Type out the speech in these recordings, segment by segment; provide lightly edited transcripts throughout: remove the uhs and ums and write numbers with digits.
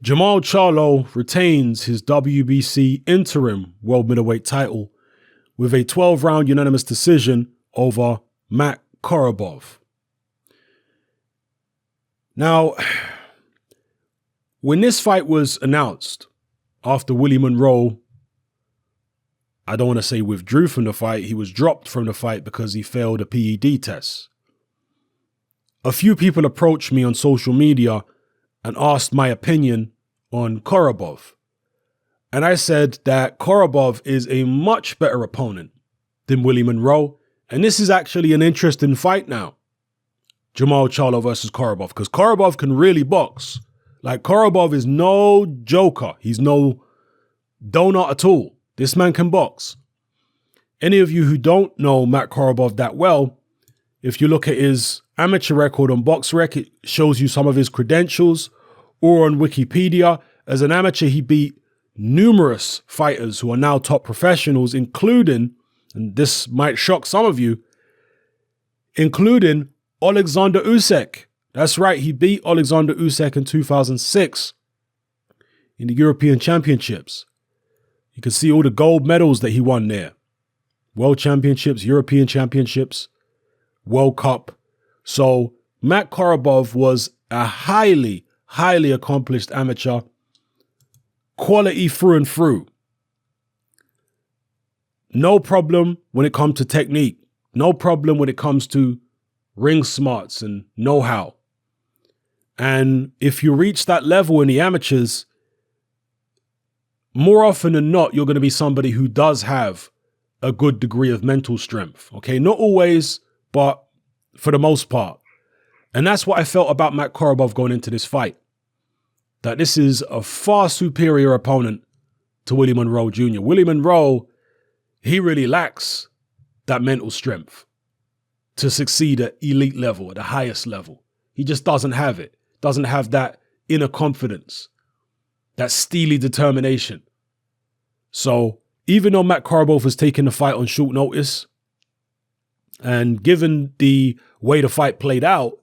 Jermall Charlo retains his WBC interim world middleweight title with a 12-round unanimous decision over Matvey Korobov. Now, when this fight was announced, after Willie Monroe, I don't want to say withdrew from the fight, he was dropped from the fight because he failed a PED test. A few people approached me on social media and asked my opinion on Korobov. And I said that Korobov is a much better opponent than Willie Monroe. And this is actually an interesting fight now. Jermall Charlo versus Korobov, because Korobov can really box. Like, Korobov is no joker. He's no donut at all. This man can box. Any of you who don't know Matvey Korobov that well, if you look at his amateur record on BoxRec, it shows you some of his credentials, or on Wikipedia. As an amateur, he beat numerous fighters who are now top professionals, including, and this might shock some of you, including Alexander Usyk. That's right, he beat Alexander Usyk in 2006 in the European Championships. You can see all the gold medals that he won there. World Championships, European Championships, World Cup. So Matvey Korobov was a highly accomplished amateur, quality through and through. No problem when it comes to technique. No problem when it comes to ring smarts and know-how. And if you reach that level in the amateurs, more often than not, you're going to be somebody who does have a good degree of mental strength. Okay, not always, but for the most part. And that's what I felt about Matvey Korobov going into this fight. That this is a far superior opponent to Willie Monroe Jr. Willie Monroe, he really lacks that mental strength to succeed at elite level, at the highest level. He just doesn't have it. Doesn't have that inner confidence, that steely determination. So even though Matvey Korobov was taking the fight on short notice, and given the way the fight played out,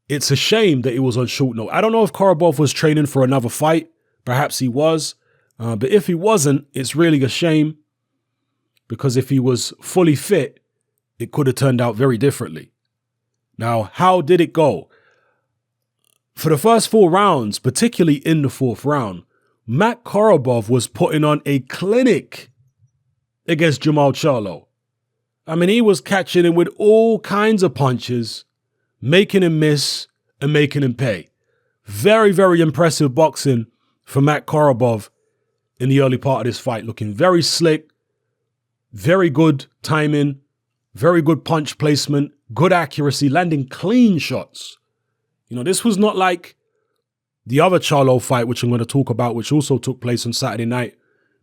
it's a shame that it was on short notice. I don't know if Korobov was training for another fight. Perhaps he was. But if he wasn't, it's really a shame, because if he was fully fit, it could have turned out very differently. Now, how did it go? For the first 4 rounds, particularly in the 4th round, Matvey Korobov was putting on a clinic against Jermall Charlo. I mean, he was catching him with all kinds of punches, making him miss and making him pay. Very, very impressive boxing for Matvey Korobov in the early part of this fight. Looking very slick, very good timing, very good punch placement, good accuracy, landing clean shots. You know, this was not like the other Charlo fight, which I'm going to talk about, which also took place on Saturday night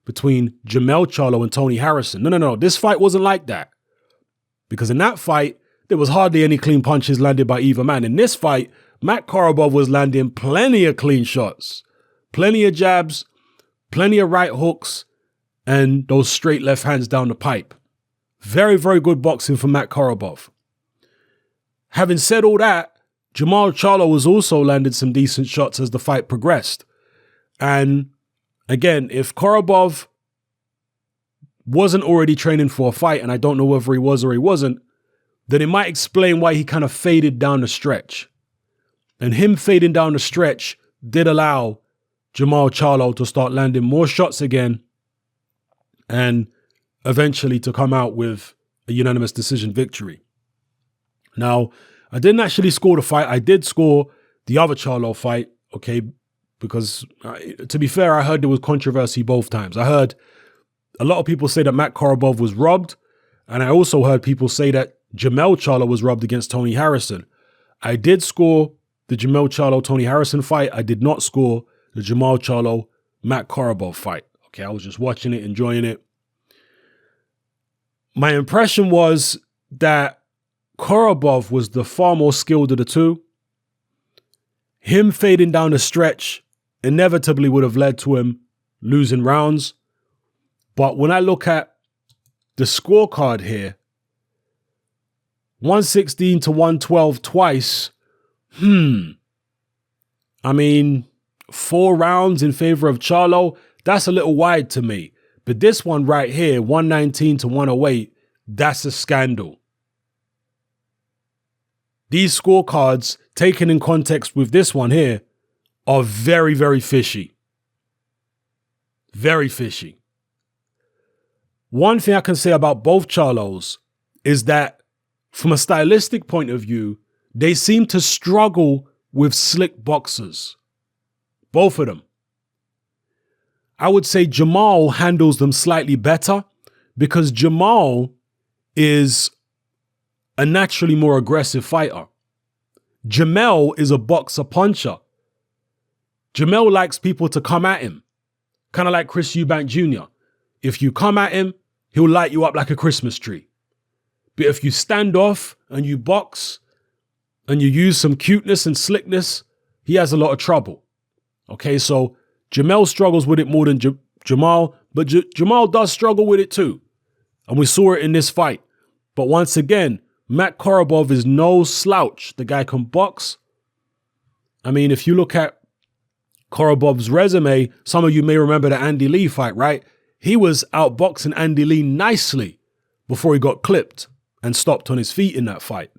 between Jermall Charlo and Tony Harrison. No. This fight wasn't like that. Because in that fight, there was hardly any clean punches landed by either man. In this fight, Matvey Korobov was landing plenty of clean shots, plenty of jabs, plenty of right hooks, and those straight left hands down the pipe. Very, very good boxing from Matvey Korobov. Having said all that, Jermall Charlo was also landed some decent shots as the fight progressed. And again, if Korobov wasn't already training for a fight, and I don't know whether he was or he wasn't, then it might explain why he kind of faded down the stretch. And him fading down the stretch did allow Jermall Charlo to start landing more shots again and eventually to come out with a unanimous decision victory. Now, I didn't actually score the fight. I did score the other Charlo fight, okay, because to be fair, I heard there was controversy both times. I heard a lot of people say that Matvey Korobov was robbed, and I also heard people say that Jermall Charlo was robbed against Tony Harrison. I did score the Jermall Charlo-Tony Harrison fight. I did not score the Jermall Charlo-Matvey Korobov fight. Okay, I was just watching it, enjoying it. My impression was that Korobov was the far more skilled of the two. Him fading down the stretch inevitably would have led to him losing rounds. But when I look at the scorecard here, 116 to 112 twice. I mean, 4 rounds in favor of Charlo, that's a little wide to me. But this one right here, 119 to 108, that's a scandal. These scorecards, taken in context with this one here, are very, very fishy. Very fishy. One thing I can say about both Charlos is that from a stylistic point of view, they seem to struggle with slick boxers. Both of them. I would say Jermall handles them slightly better because Jermall is a naturally more aggressive fighter. Jermall is a boxer puncher. Jermall likes people to come at him, kind of like Chris Eubank Jr. If you come at him, he'll light you up like a Christmas tree. But if you stand off and you box and you use some cuteness and slickness, he has a lot of trouble. Okay, so Jermall struggles with it more than Jermall, but Jermall does struggle with it too. And we saw it in this fight. But once again, Matt Korobov is no slouch. The guy can box. I mean, if you look at Korobov's resume, some of you may remember the Andy Lee fight, right? He was outboxing Andy Lee nicely before he got clipped and stopped on his feet in that fight.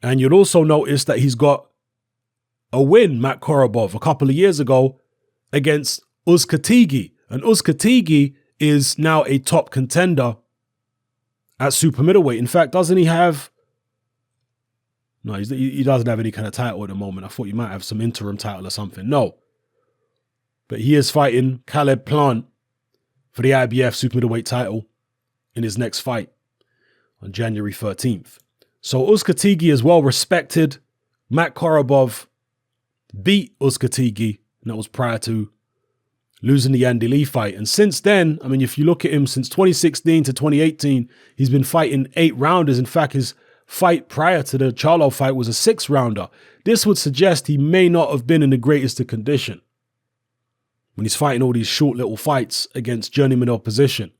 And you'd also notice that he's got a win, Matt Korobov, a couple of years ago against Uzcategui. And Uzcategui is now a top contender at super middleweight. In fact, doesn't he have... No, he doesn't have any kind of title at the moment. I thought he might have some interim title or something. No. But he is fighting Caleb Plant for the IBF super middleweight title in his next fight on January 13th. So Uzcategui is well respected. Matt Korobov beat Uzcategui, and that was prior to losing the Andy Lee fight. And since then, I mean, if you look at him since 2016 to 2018, he's been fighting 8-rounders. In fact, his fight prior to the Charlo fight was a 6-rounder. This would suggest he may not have been in the greatest of condition when he's fighting all these short little fights against journeyman opposition.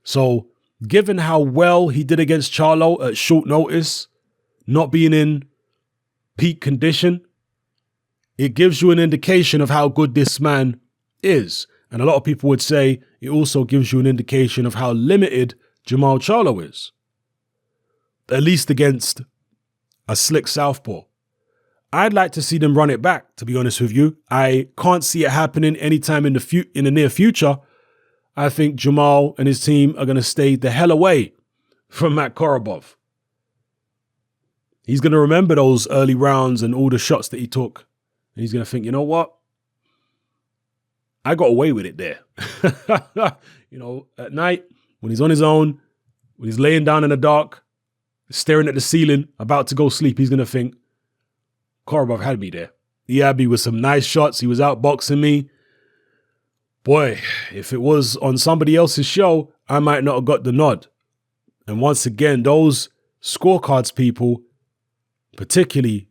So given how well he did against Charlo at short notice, not being in peak condition, it gives you an indication of how good this man is. And a lot of people would say it also gives you an indication of how limited Jermall Charlo is. At least against a slick southpaw. I'd like to see them run it back, to be honest with you. I can't see it happening anytime in the near future. I think Jermall and his team are going to stay the hell away from Matt Korobov. He's going to remember those early rounds and all the shots that he took. And he's going to think, you know what? I got away with it there. You know, at night, when he's on his own, when he's laying down in the dark, staring at the ceiling, about to go sleep, he's going to think, Korobov had me there. He had me with some nice shots. He was outboxing me. Boy, if it was on somebody else's show, I might not have got the nod. And once again, those scorecards people, particularly,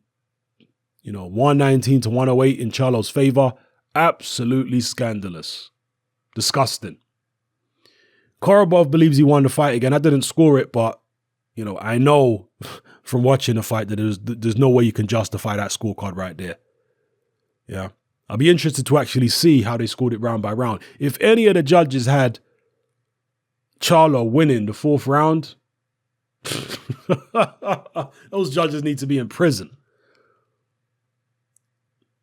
119 to 108 in Charlo's favor, absolutely scandalous. Disgusting. Korobov believes he won the fight again. I didn't score it, but, I know from watching the fight that there's no way you can justify that scorecard right there. Yeah. I'll be interested to actually see how they scored it round by round. If any of the judges had Charlo winning the 4th round, those judges need to be in prison.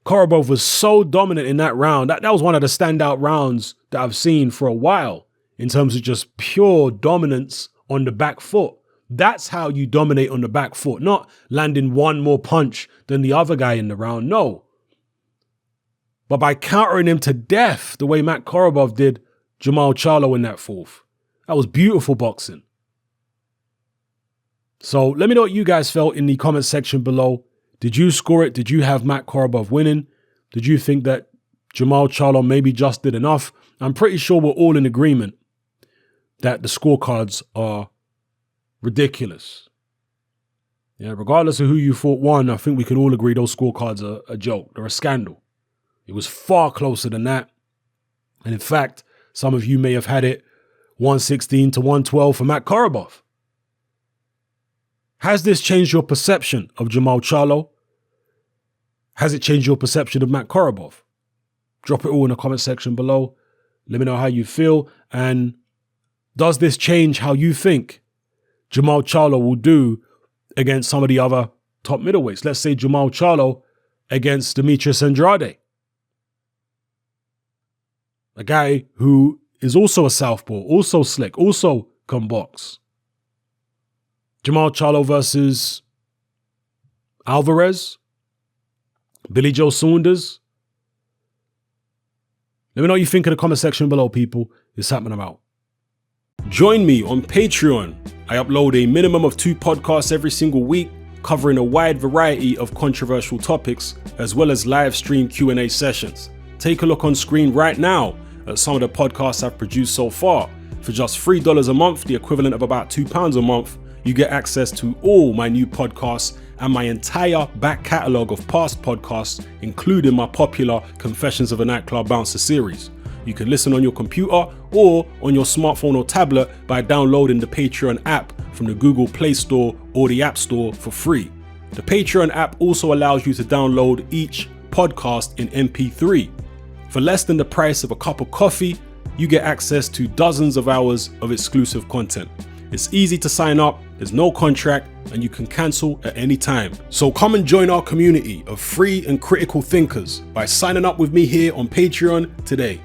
Korobov was so dominant in that round. That was one of the standout rounds that I've seen for a while in terms of just pure dominance on the back foot. That's how you dominate on the back foot, not landing one more punch than the other guy in the round. No. But by countering him to death the way Matt Korobov did Jermall Charlo in that 4th. That was beautiful boxing. So let me know what you guys felt in the comment section below. Did you score it? Did you have Matt Korobov winning? Did you think that Jermall Charlo maybe just did enough? I'm pretty sure we're all in agreement that the scorecards are ridiculous. Yeah, regardless of who you thought won, I think we can all agree those scorecards are a joke. They're a scandal. It was far closer than that. And in fact, some of you may have had it 116 to 112 for Matt Korobov. Has this changed your perception of Jermall Charlo? Has it changed your perception of Matt Korobov? Drop it all in the comment section below. Let me know how you feel. And does this change how you think Jermall Charlo will do against some of the other top middleweights? Let's say Jermall Charlo against Demetrius Andrade, a guy who is also a southpaw, also slick, also can box. Jermall Charlo versus Alvarez, Billy Joe Saunders. Let me know what you think in the comment section below, people. It's happening about. Join me on Patreon. I upload a minimum of 2 podcasts every single week, covering a wide variety of controversial topics, as well as live stream Q&A sessions. Take a look on screen right now at some of the podcasts I've produced so far. For just $3 a month, the equivalent of about £2 a month, you get access to all my new podcasts and my entire back catalogue of past podcasts, including my popular Confessions of a Nightclub Bouncer series. You can listen on your computer or on your smartphone or tablet by downloading the Patreon app from the Google Play Store or the App Store for free. The Patreon app also allows you to download each podcast in MP3. For less than the price of a cup of coffee, you get access to dozens of hours of exclusive content. It's easy to sign up, there's no contract, and you can cancel at any time. So come and join our community of free and critical thinkers by signing up with me here on Patreon today.